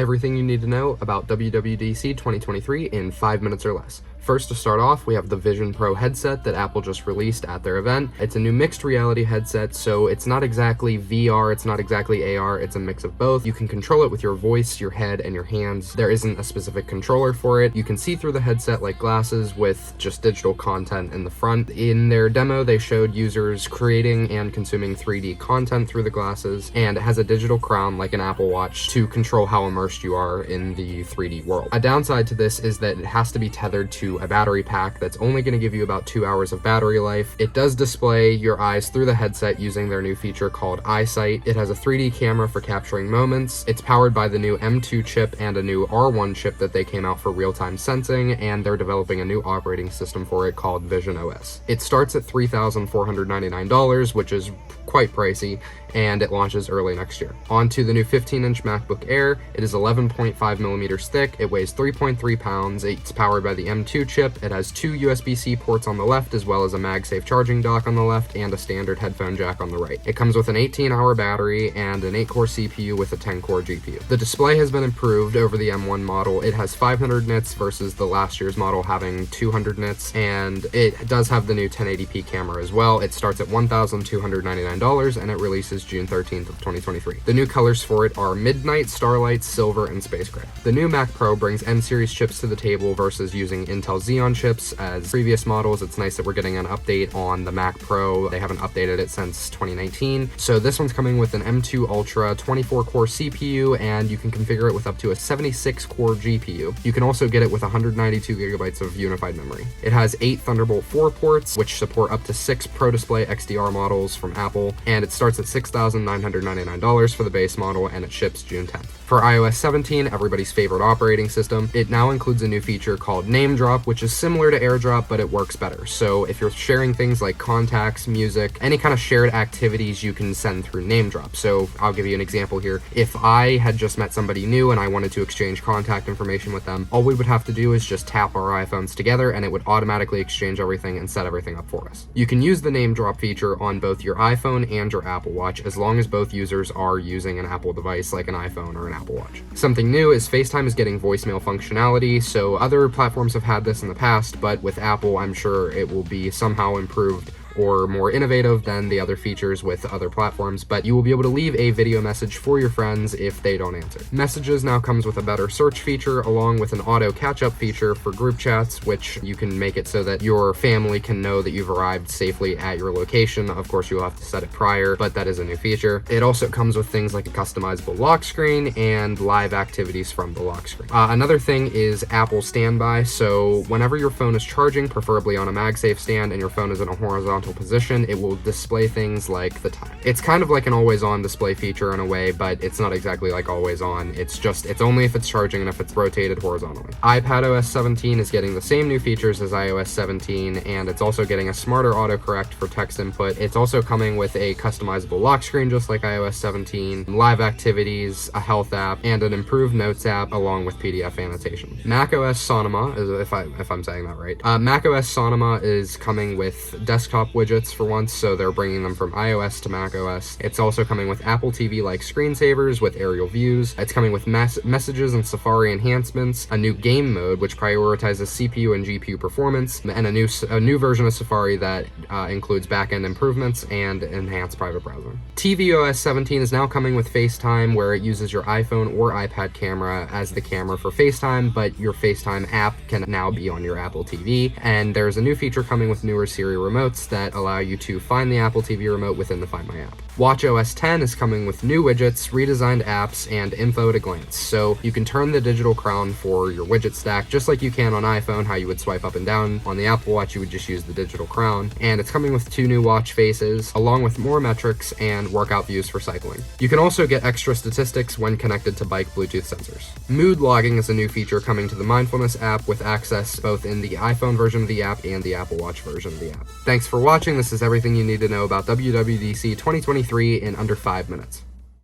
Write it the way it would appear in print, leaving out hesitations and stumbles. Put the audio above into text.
Everything you need to know about WWDC 2023 in 5 minutes or less. First, to start off, we have the Vision Pro headset that Apple just released at their event. It's a new mixed reality headset, so it's not exactly VR, it's not exactly AR, it's a mix of both. You can control it with your voice, your head, and your hands. There isn't a specific controller for it. You can see through the headset like glasses with just digital content in the front. In their demo, they showed users creating and consuming 3D content through the glasses, and it has a digital crown like an Apple Watch to control how immersed you are in the 3D world. A downside to this is that it has to be tethered to a battery pack that's only going to give you about 2 hours of battery life. It does display your eyes through the headset using their new feature called EyeSight. It has a 3D camera for capturing moments. It's powered by the new M2 chip and a new R1 chip that they came out for real-time sensing, and they're developing a new operating system for it called Vision OS. It starts at $3,499, which is quite pricey, and it launches early next year. On to the new 15-inch MacBook Air. It is 11.5 millimeters thick. It weighs 3.3 pounds. It's powered by the M2 chip. It has 2 USB-C ports on the left, as well as a MagSafe charging dock on the left, and a standard headphone jack on the right. It comes with an 18-hour battery and an 8-core CPU with a 10-core GPU. The display has been improved over the M1 model. It has 500 nits versus the last year's model having 200 nits, and it does have the new 1080p camera as well. It starts at $1,299, and it releases June 13th of 2023. The new colors for it are Midnight, Starlight, Silver, and Space Gray. The new Mac Pro brings M-series chips to the table versus using Intel Xeon chips as previous models. It's nice that we're getting an update on the Mac Pro. They haven't updated it since 2019. So this one's coming with an M2 Ultra 24-core CPU, and you can configure it with up to a 76-core GPU. You can also get it with 192 gigabytes of unified memory. It has 8 Thunderbolt 4 ports, which support up to 6 Pro Display XDR models from Apple, and it starts at $6,999 for the base model, and it ships June 10th. For iOS 17, everybody's favorite operating system, it now includes a new feature called Name Drop, which is similar to AirDrop, but it works better. So if you're sharing things like contacts, music, any kind of shared activities, you can send through Name Drop. So I'll give you an example here. If I had just met somebody new and I wanted to exchange contact information with them, all we would have to do is just tap our iPhones together, and it would automatically exchange everything and set everything up for us. You can use the Name Drop feature on both your iPhone and your Apple Watch, as long as both users are using an Apple device like an iPhone or an Apple Watch. Something new is FaceTime is getting voicemail functionality. So other platforms have had this in the past, but with Apple, I'm sure it will be somehow improved or more innovative than the other features with other platforms, but you will be able to leave a video message for your friends if they don't answer. Messages now comes with a better search feature, along with an auto catch-up feature for group chats, which you can make it so that your family can know that you've arrived safely at your location. Of course, you'll have to set it prior, but that is a new feature. It also comes with things like a customizable lock screen and live activities from the lock screen. Another thing is Apple Standby. So whenever your phone is charging, preferably on a MagSafe stand, and your phone is in a horizontal position, it will display things like the time. It's kind of like an always-on display feature in a way, but it's not exactly like always-on. It's only if it's charging and if it's rotated horizontally. iPadOS 17 is getting the same new features as iOS 17, and it's also getting a smarter autocorrect for text input. It's also coming with a customizable lock screen just like iOS 17, live activities, a health app, and an improved Notes app along with PDF annotation. macOS Sonoma, if I'm saying that right, macOS Sonoma is coming with desktop widgets for once, so they're bringing them from iOS to macOS. It's also coming with Apple TV-like screensavers with aerial views. It's coming with messages and Safari enhancements, a new game mode which prioritizes CPU and GPU performance, and a new version of Safari that includes backend improvements and enhanced private browsing. tvOS 17 is now coming with FaceTime, where it uses your iPhone or iPad camera as the camera for FaceTime, but your FaceTime app can now be on your Apple TV. And there's a new feature coming with newer Siri remotes that allow you to find the Apple TV remote within the Find My app. watchOS 10 is coming with new widgets, redesigned apps, and info at a glance. So you can turn the digital crown for your widget stack just like you can on iPhone, how you would swipe up and down. On the Apple Watch, you would just use the digital crown. And it's coming with 2 new watch faces, along with more metrics and workout views for cycling. You can also get extra statistics when connected to bike Bluetooth sensors. Mood logging is a new feature coming to the Mindfulness app with access both in the iPhone version of the app and the Apple Watch version of the app. Thanks for watching. This is everything you need to know about WWDC 2023 in under 5 minutes.